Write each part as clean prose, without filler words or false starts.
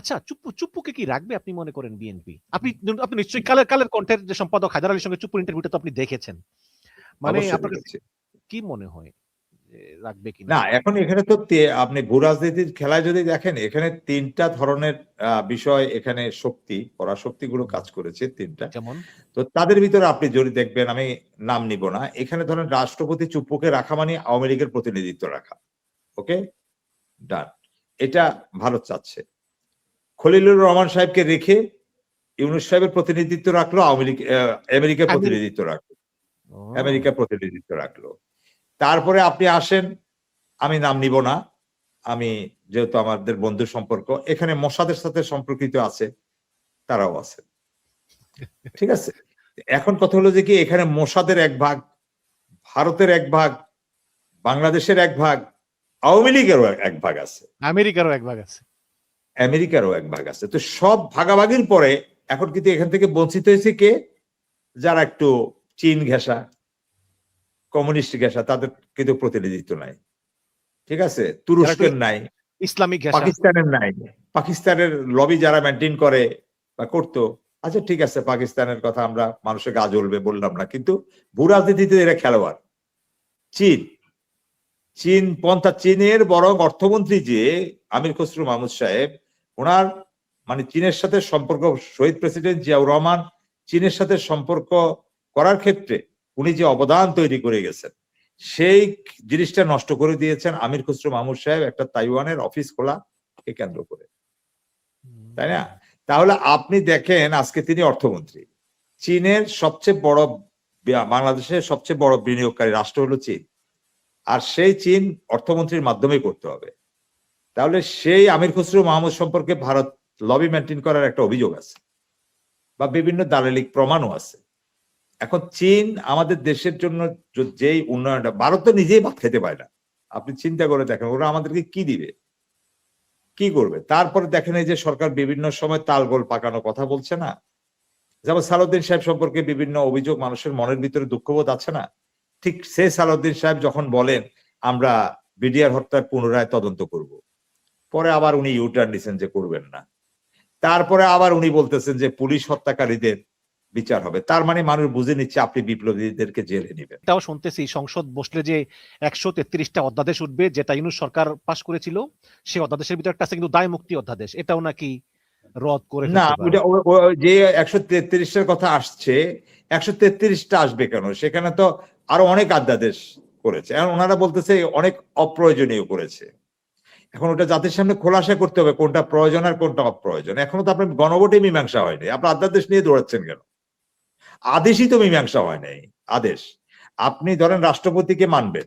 আচ্ছা, চুপ্পুকে কি রাখবে আপনি মনে করেন বিএনপি? আপনি আপনি নিশ্চয়ই কালের কণ্ঠের যে সম্পাদক হায়দার আলীর সঙ্গে চুপ্পুর ইন্টারভিউটা তো আপনি দেখেছেন। মানে অবশ্যই আপনার কাছে দেখেছি। কি মনে হয় যে রাখবে কিনা? না, এখন এখানে তো আপনি ভূ রাজনীতির খেলায় যদি দেখেন, এখানে ৩টা ধরনের বিষয়, এখানে শক্তি, পরাশক্তিগুলো কাজ করেছে ৩টা। যেমন তো তাদের ভিতরে আপনি যদি দেখবেন, আমি নাম নিব না, এখানে ধরেন রাষ্ট্রপতি চুপ্পুকে রাখা মানে আওয়ামী লীগের প্রতিনিধিত্ব রাখা। ওকে, ডান। এটা ভারত চাচ্ছে। খলিলুর রহমান সাহেবকে রেখে ইউনূস সাহেবের প্রতিনিধিত্ব রাখলো, আওয়ামী লীগ আমেরিকার প্রতিনিধিত্ব রাখলো, আমেরিকার প্রতিনিধিত্ব রাখলো। তারপরে আপনি আসেন, আমি নাম নিব না, আমি যেহেতু আমাদের বন্ধু সম্পর্ক, এখানে মোসাদের সাথে সম্পর্কিত আছে, তারাও আছে। ঠিক আছে, এখন কথা হলো যে কি, এখানে মোসাদের এক ভাগ, ভারতের এক ভাগ, বাংলাদেশের এক ভাগ, আওয়ামী লীগেরও এক ভাগ আছে, আমেরিকারও এক ভাগ আছে, আমেরিকারও এক ভাগ আছে। তো সব ভাগাভাগির পরে এখন কিন্তু এখান থেকে বঞ্চিত হয়েছে কে? যারা একটু চীন ঘেঁষা, কমিউনিস্ট ঘেঁষা, তাদের কিন্তু প্রতিনিধিত্ব নাই। ঠিক আছে, তুরস্কের নাই, ইসলামিক পাকিস্তানের নাই, পাকিস্তানের লবি যারা মেনটেন করে বা করতো। আচ্ছা ঠিক আছে, পাকিস্তানের কথা আমরা মানুষের গা জ্বলবে বললাম না, কিন্তু ভূ রাজনীতিতে এরা খেলোয়াড়। চীন, চীনের বরং অর্থমন্ত্রী যে আমির খসরু মাহমুদ সাহেব, ওনার মানে চীনের সাথে সম্পর্ক, শহীদ প্রেসিডেন্ট জিয়াউর রহমান চীনের সাথে সম্পর্ক করার ক্ষেত্রে উনি যে অবদান তৈরি করে গেছেন, সেই জিনিসটা নষ্ট করে দিয়েছেন আমির খসরু মাহমুদ সাহেব একটা তাইওয়ানের অফিস খোলাকে কেন্দ্র করে, তাই না? তাহলে আপনি দেখেন, আজকে তিনি অর্থমন্ত্রী, চীনের সবচেয়ে বড়, বাংলাদেশের সবচেয়ে বড় বিনিয়োগকারী রাষ্ট্র হলো চীন, আর সেই চীন অর্থমন্ত্রীর মাধ্যমে করতে হবে। তাহলে সেই আমির খসরু মাহমুদ সম্পর্কে ভারত লবি মেনটেন করার একটা অভিযোগ আছে, বা বিভিন্ন দালালিক প্রমাণও আছে। এখন চীন আমাদের দেশের জন্য যেই উন্নয়নটা, ভারত তো নিজেই ভাত খেতে পায় না, আপনি চিন্তা করে দেখেন ওরা আমাদেরকে কি দিবে, কি করবে? তারপরে দেখেন এই যে সরকার বিভিন্ন সময় তালগোল পাকানো কথা বলছে না, যেমন সালাউদ্দিন সাহেব সম্পর্কে বিভিন্ন অভিযোগ, মানুষের মনের ভিতরে দুঃখবোধ আছে না? ঠিক সে সালাউদ্দিন সাহেব যখন বলেন আমরা বিডিআর হত্যার পুনরায় তদন্ত করব, পরে আবার উনি ইউটার্ন নিছেন যে করবেন না, তারপরে আবার উনি বলতেছেন যে পুলিশ হত্যাকারীদের বিচার হবে। তার মানে মানুষ বুঝে নিচ্ছে আপনি বিপ্লবীদেরকে জেলে নেবেন। এটাও শুনতেছি সংসদ বসলে যে 133টা অধ্যাদেশ উঠবে, যেটা ইউনূস সরকার পাশ করেছিল, সেই অধ্যাদেশের ভিতরে একটা আছে কিন্তু দায় মুক্তি অধ্যাদেশ, এটাও নাকি রদ করে না, ফেলতে পারে। যে 133টার কথা আসছে, 133টা আসবে কেন? সেখানে তো আরো অনেক অধ্যাদেশ করেছে, এখন ওনারা বলতেছে অনেক অপ্রয়োজনীয় করেছে। এখন ওটা জাতির সামনে খোলাসা করতে হবে কোনটা প্রয়োজন আর কোনটা অপ্রয়োজন। এখনো তো আপনার গণভোটে মীমাংসা হয়নি, আপনার অধ্যাদেশ নিয়ে দৌড়াচ্ছেন কেন? আদেশই তো মীমাংসা হয় নাই। আদেশ আপনি ধরেন রাষ্ট্রপতিকে মানবেন,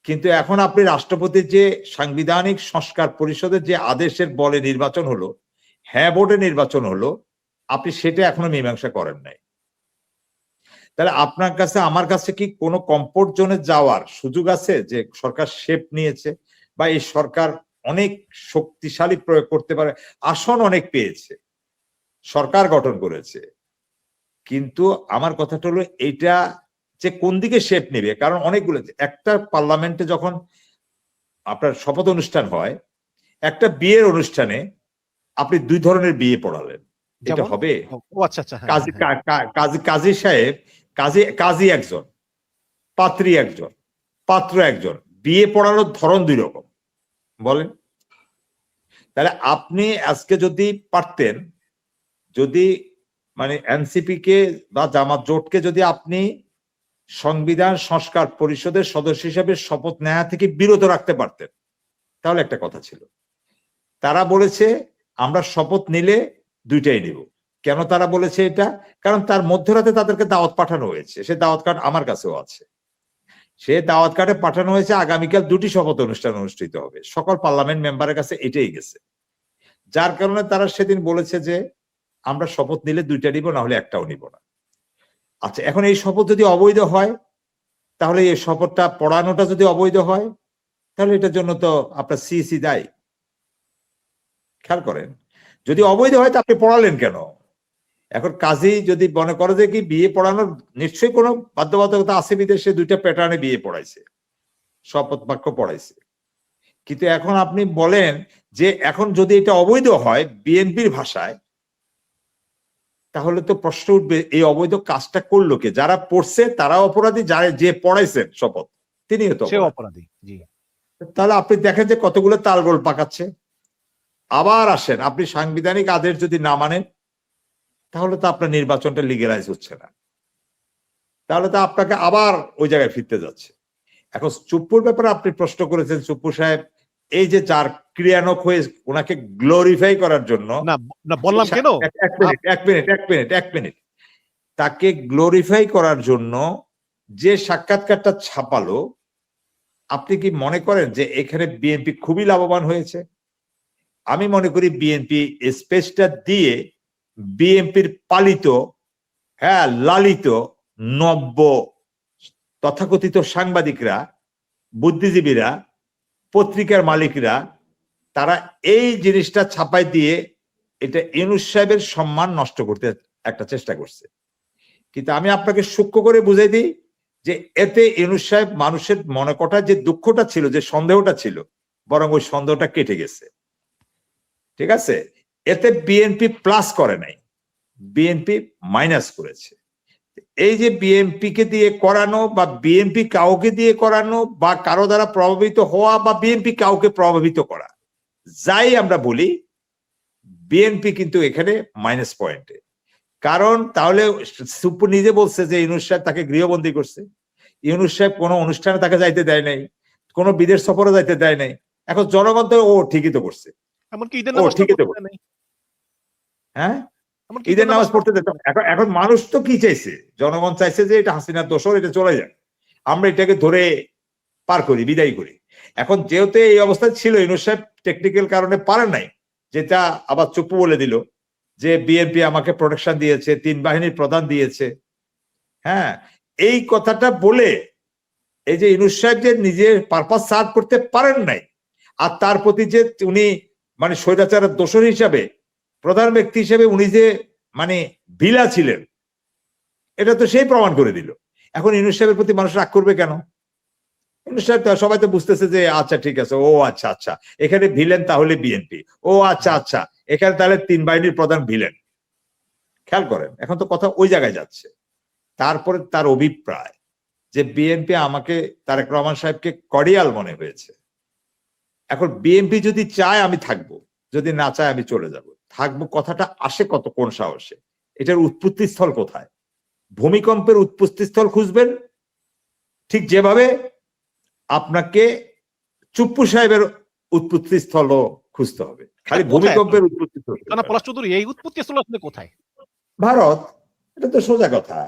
কিন্তু এখন আপনি রাষ্ট্রপতির যে সাংবিধানিক সংস্কার পরিষদের যে আদেশের বলে নির্বাচন হলো, হ্যাঁ ভোটে নির্বাচন হলো, আপনি সেটা এখনো মীমাংসা করেন নাই। তাহলে আপনার কাছে আমার কাছে কি কোনো কমফোর্ট জোনে যাওয়ার সুযোগ আছে? যে সরকার শেপ নিয়েছে বা এই সরকার অনেক শক্তিশালী প্রয়োগ করতে পারে, আসন অনেক পেয়েছে, সরকার গঠন করেছে, কিন্তু আমার কথাটা হলো এইটা যে কোন দিকে শেপ নেবে। কারণ অনেকগুলো, একটা পার্লামেন্টে যখন আপনার শপথ অনুষ্ঠান হয়, একটা বিয়ের অনুষ্ঠানে আপনি 2 ধরনের বিয়ে পড়ালেন, এটা হবে? আচ্ছা আচ্ছা, কাজী সাহেব, কাজী একজন, পাত্রী একজন, পাত্র একজন, বিয়ে পড়ানোর ধরন 2 রকম, বলেন। তাহলে আপনি আজকে যদি পারতেন, যদি মানে এনসিপি কে বা জামাত জোটকে যদি আপনি সংবিধান সংস্কার পরিষদের সদস্য হিসেবে শপথ নেওয়া থেকে বিরত রাখতে পারতেন, তাহলে একটা কথা ছিল। তারা বলেছে আমরা শপথ নিলে 2টাই নিব। কেন তারা বলেছে এটা? কারণ তার মধ্যরাতে তাদেরকে দাওয়াত পাঠানো হয়েছে, সে দাওয়াত কার্ড আমার কাছেও আছে, সে দাওয়াত কার্ডে পাঠানো হয়েছে আগামীকাল 2টি শপথ অনুষ্ঠান অনুষ্ঠিত হবে, সকল পার্লামেন্ট মেম্বারের কাছে এটাই গেছে। যার কারণে তারা সেদিন বলেছে যে আমরা শপথ নিলে 2টা নিব, না হলে একটাও নিব না। আচ্ছা, এখন এই শপথ যদি অবৈধ হয়, তাহলে এই শপথটা পড়ানোটা যদি অবৈধ হয়, তাহলে এটার জন্য তো আপনার সিইসি দায়ী। খেয়াল করেন, যদি অবৈধ হয় তা আপনি পড়ালেন কেন? এখন কাজী যদি মনে করে যে কি বিয়ে পড়ানোর নিশ্চয়ই কোনো বাধ্যবাধকতা আছে, বিদেশে 2টা প্যাটার্নে বিয়ে পড়াইছে, শপথ বাক্য পড়াইছে, কিন্তু এখন আপনি বলেন যে এখন যদি এটা অবৈধ হয় বিএনপির ভাষায়, তাহলে তো প্রশ্ন উঠবে এই অবৈধ কাজটা করলো কে? যারা পড়ছে তারা অপরাধী, যারা যে পড়াইছেন শপথ তিনিও তো সেও অপরাধী। অপরাধী। জি, তাহলে আপনি দেখেন যে কতগুলো তালগোল পাকাচ্ছে। আবার আসেন, আপনি সাংবিধানিক আদেশ যদি না মানেন তাহলে তো আপনার নির্বাচনটা লিগ্যালাইজ হচ্ছে না, তাহলে তো আপনাকে আবার ওই জায়গায় ফিরতে যাচ্ছে। এখন চুপ্পুর ব্যাপারে আপনি প্রশ্ন করেছেন, চুপ্পু সাহেব এই যে যার ক্রিয়ানক হয়ে ওনাকে গ্লোরিফাই করার জন্য, না না বললাম কেন, এক মিনিট, তাকে গ্লোরিফাই করার জন্য যে সাক্ষাৎকারটা ছাপালো, আপনি কি মনে করেন যে এখানে বিএনপি খুবই লাভবান হয়েছে? আমি মনে করি বিএনপি স্পেসটা দিয়ে বিএনপির পালিত, হ্যাঁ লালিত নব্য তথাকথিত সাংবাদিকরা, বুদ্ধিজীবীরা, পত্রিকার মালিকরা, তারা এই জিনিসটা ছাপাই দিয়ে এটা ইউনূস সাহেবের সম্মান নষ্ট করতে একটা চেষ্টা করছে। কিন্তু আমি আপনাকে সূক্ষ্ম করে বুঝাই দিই যে এতে ইউনূস সাহেব মানুষের মনে কটা যে দুঃখটা ছিল, যে সন্দেহটা ছিল, বরং ওই সন্দেহটা কেটে গেছে। ঠিক আছে, এতে বিএনপি প্লাস করে নাই, বিএনপি মাইনাস করেছে। এই যে বিএনপি কে দিয়ে করানো বা বিএনপি কাউকে দিয়ে করানো বা কারো দ্বারা প্রভাবিত হওয়া বা বিএনপি কাউকে প্রভাবিত করা, যাই আমরা বলি, বিএনপি কিন্তু এখানে মাইনাস পয়েন্টে। কারণ তাহলে সুপ্পু নিজে বলছে যে ইউনূস সাহেব তাকে গৃহবন্দী করছে, ইউনূস সাহেব কোনো অনুষ্ঠানে তাকে যাইতে দেয় নাই, কোনো বিদেশ সফরে যাইতে দেয় নাই। এখন জনগণ তো ও ঠিকই তো করছে, এমনকি ঈদের ও নামাজ ঠিকই তো করছে। হ্যাঁ, ঈদের নামাজ পড়তে দিতাম। এখন এখন মানুষ তো কি চাইছে? জনগণ চাইছে যে এটা হাসিনার দোসর, এটা চলে যায়, আমরা এটাকে ধরে পার করি, বিদায় করি। এখন যেহেতু এই অবস্থা ছিল, ইউনূস সাহেব টেকনিক্যাল কারণে পারেন নাই, যেটা আবার চুপ্পু বলে দিল যে বিএনপি আমাকে প্রোটেকশন দিয়েছে, 3 বাহিনীর প্রধান দিয়েছে। হ্যাঁ, এই কথাটা বলে এই যে ইউনূস সাহেব যে নিজের পারপাস সার্ভ করতে পারেন নাই, আর তার প্রতি যে উনি মানে স্বৈরাচারের দোষর হিসাবে, প্রধান ব্যক্তি হিসেবে উনি যে মানে ভিলা ছিলেন, এটা তো সেই প্রমাণ করে দিল। এখন ইউনূস সাহেবের প্রতি মানুষ রাগ করবে কেন? ইউনূস সাহেব তো সবাই তো বুঝতেছে যে আচ্ছা ঠিক আছে, ও আচ্ছা আচ্ছা এখানে ভিলেন তাহলে বিএনপি, ও আচ্ছা আচ্ছা এখানে তাহলে 3 বাহিনীর প্রধান ভিলেন। খেয়াল করেন, এখন তো কথা ওই জায়গায় যাচ্ছে। তারপরে তার অভিপ্রায় যে বিএনপি আমাকে, তারেক রহমান সাহেবকে কর্ডিয়াল মনে হয়েছে। এখন বিএনপি যদি চায় আমি থাকবো, যদি না চায় আমি চলে যাব। থাকবো কথাটা আসে কত, কোন সাহসে? এটার উৎপত্তি স্থল কোথায়? ভূমিকম্পের উৎপত্তি স্থল খুঁজবেন, ঠিক যেভাবে আপনাকে চুপ্পু সাহেবের উৎপত্তি স্থলও খুঁজতে হবে। খালি ভূমিকম্পের উৎপত্তি স্থল না পলাশ চৌধুরী, এই উৎপত্তি স্থল আসলে কোথায়? ভারত, এটা তো সোজা কথা।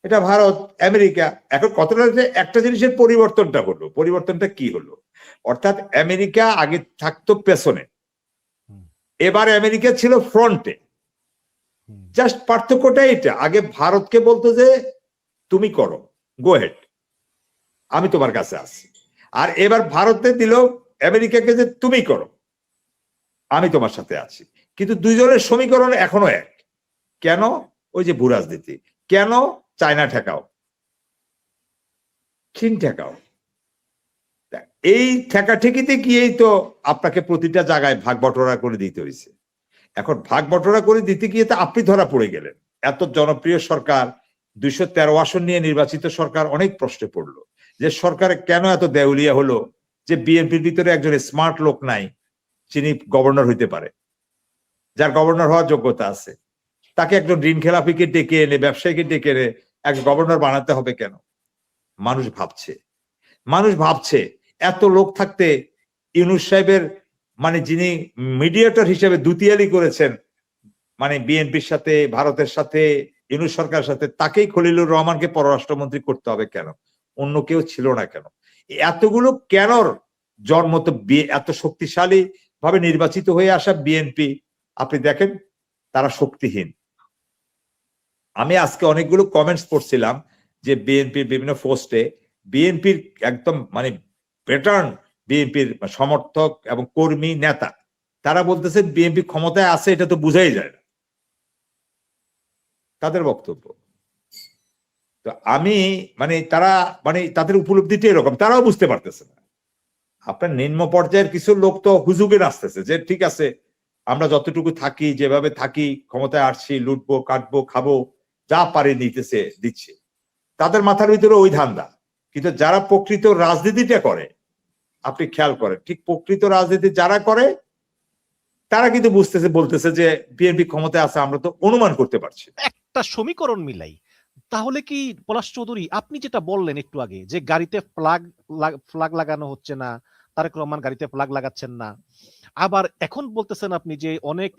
এটা ভারত, আমেরিকা। এখন কতটা যে একটা জিনিসের পরিবর্তনটা হলো, পরিবর্তনটা কি হলো? অর্থাৎ আমেরিকা আগে থাকতো পেছনে, এবার আমেরিকা ছিল ফ্রন্টে। জাস্ট পার্থক্যটা এটা, আগে ভারতকে বলতো যে তুমি করো, গো হেড, আমি তোমার কাছে আছি। আর এবার ভারতে দিল আমেরিকাকে যে তুমি করো, আমি তোমার সাথে আছি। কিন্তু দুইজনের সমীকরণ এখনো এক। কেন? ওই যে ভূ রাজনীতি। কেন? চায়না ঠেকাও, চীন ঠেকাও। এই ঠেকাঠেকিতে গিয়েই তো আপনাকে প্রতিটা জায়গায় ভাগ বটরা করে দিতে হয়েছে। এখন ভাগ বটরা করে দিতে গিয়ে তো আপনি ধরা পড়ে গেলেন। এত জনপ্রিয় সরকার, 213 আসন নিয়ে নির্বাচিত সরকার অনেক প্রশ্নে পড়লো যে সরকারে কেন এত দেউলিয়া হলো, যে বিএনপির ভিতরে একজন স্মার্ট লোক নাই, যিনি গভর্নর হইতে পারে, যার গভর্নর হওয়ার যোগ্যতা আছে, তাকে একজন ঋণ খেলাপিকে ডেকে এনে, ব্যবসায়ীকে ডেকে এনে এক গভর্নর বানাতে হবে কেন? মানুষ ভাবছে, মানুষ ভাবছে এত লোক থাকতে ইউনূস সাহেবের মানে যিনি মিডিয়েটর হিসেবে দুতিয়ালি করেছেন মানে বিএনপির সাথে, ভারতের সাথে, ইউনূস সরকারের সাথে, তাকেই খলিলুর রহমানকে পররাষ্ট্রমন্ত্রী করতে হবে কেন? অন্য কেউ ছিল না কেন? এতগুলো কেনর জন্ম তো এত শক্তিশালী ভাবে নির্বাচিত হয়ে আসা বিএনপি, আপনি দেখেন তারা শক্তিহীন। আমি আজকে অনেকগুলো কমেন্টস পড়ছিলাম যে বিএনপির বিভিন্ন পোস্টে, বিএনপির একদম মানে ভেটারান বিএনপির সমর্থক এবং কর্মী নেতা, তারা বলতেছে বিএনপি ক্ষমতায় আছে এটা তো বুঝাই যায় না, তাদের বক্তব্য। তো আমি মানে তারা মানে তাদের উপলব্ধিটা এরকম, তারাও বুঝতে পারতেছে না। আপনার নিম্ন পর্যায়ের কিছু লোক তো হুজুগে নাচতেছে যে ঠিক আছে আমরা যতটুকু থাকি যেভাবে থাকি ক্ষমতায় আসছি লুটবো কাটবো খাবো যা পারে নিতেছে দিচ্ছে, তাদের মাথার ভিতরে ওই ধান্দা। কিন্তু যারা প্রকৃত রাজনীতিটা করে আপনি খেয়াল করেন, ঠিক প্রকৃত রাজনীতি যারা করে তারা কিন্তু বুঝতেছে, বলতেছে যে বিএনপি ক্ষমতায় আছে আমরা তো অনুমান করতে পারছি। একটা সমীকরণ মিলাই, তাহলে কি পলাশ চৌধুরী আপনি যেটা বললেন একটু আগে যে গাড়িতে ফ্ল্যাগ লাগানো হচ্ছে না, তারেক রহমান গাড়িতে ফ্ল্যাগ লাগাচ্ছেন না, আবার এখন বলতেছেন আপনি যে অনেক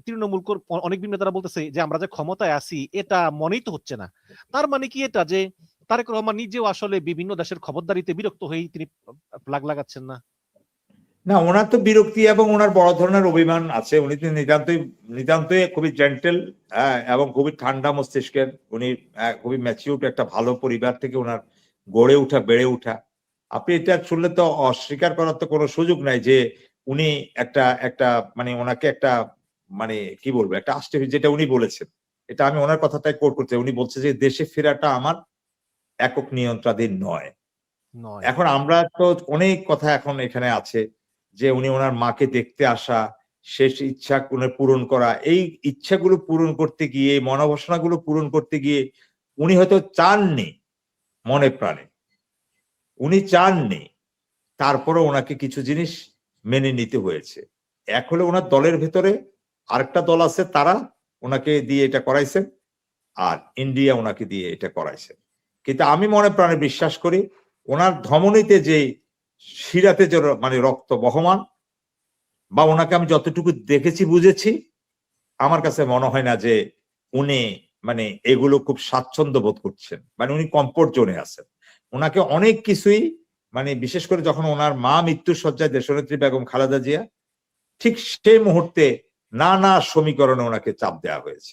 তৃণমূল অনেক বিভিন্ন নেতারা বলতেছে যে আমরা যে ক্ষমতায় আছি এটা মনেই তো হচ্ছে না। তার মানে কি এটা যে তারেক রহমান নিজেও আসলে বিভিন্ন দেশের খবরদারিতে বিরক্ত হয়েই তিনি ফ্ল্যাগ লাগাচ্ছেন না? না, ওনার তো বিরক্তি এবং ওনার বড় ধরনের অভিমান আছে। উনি তো নিতান্তই খুবই জেন্টেল এবং খুবই ঠান্ডা মস্তিষ্কের। উনি খুবই ম্যাচিউরড একটা ভালো পরিবার থেকে ওনার গড়ে ওঠা বেড়ে ওঠা। আপনি এটা শুনলে তো অস্বীকার করার তো কোনো সুযোগ নাই যে উনি একটা একটা মানে ওনাকে একটা মানে কি বলবো একটা যেটা উনি বলেছেন, এটা আমি ওনার কথাটাই কোট করতে, উনি বলছে যে দেশে ফেরাটা আমার একক নিয়ন্ত্রণাধীন নয়। নয়। এখন আমরা তো অনেক কথা এখন এখানে আছে যে উনি ওনার মাকে দেখতে আসা, শেষ ইচ্ছা উনার পূরণ করা, এই ইচ্ছাগুলো পূরণ করতে গিয়ে মনোবাসনাগুলো পূরণ করতে গিয়ে উনি হয়তো চাননি মনে প্রাণে, উনি চাননি, তারপরে ওনাকে কিছু জিনিস মেনে নিতে হয়েছে। এক হলো ওনার দলের ভেতরে আরেকটা দল আছে, তারা ওনাকে দিয়ে এটা করাইছেন, আর ইন্ডিয়া ওনাকে দিয়ে এটা করাইছেন। কিন্তু আমি মনে প্রাণে বিশ্বাস করি ওনার ধমনীতে যে শিরাতে যে মানে রক্ত বহমান, বা ওনাকে আমি যতটুকু দেখেছি বুঝেছি, আমার কাছে মনে হয় না যে উনি মানে এগুলো খুব স্বাচ্ছন্দ্য বোধ করছেন, মানে উনি কমফোর্ট জোনে আছেন। ওনাকে অনেক কিছুই মানে বিশেষ করে যখন ওনার মা মৃত্যুর শয্যায় দেশনেত্রী বেগম খালেদা জিয়া, ঠিক সেই মুহূর্তে নানা সমীকরণে ওনাকে চাপ দেওয়া হয়েছে।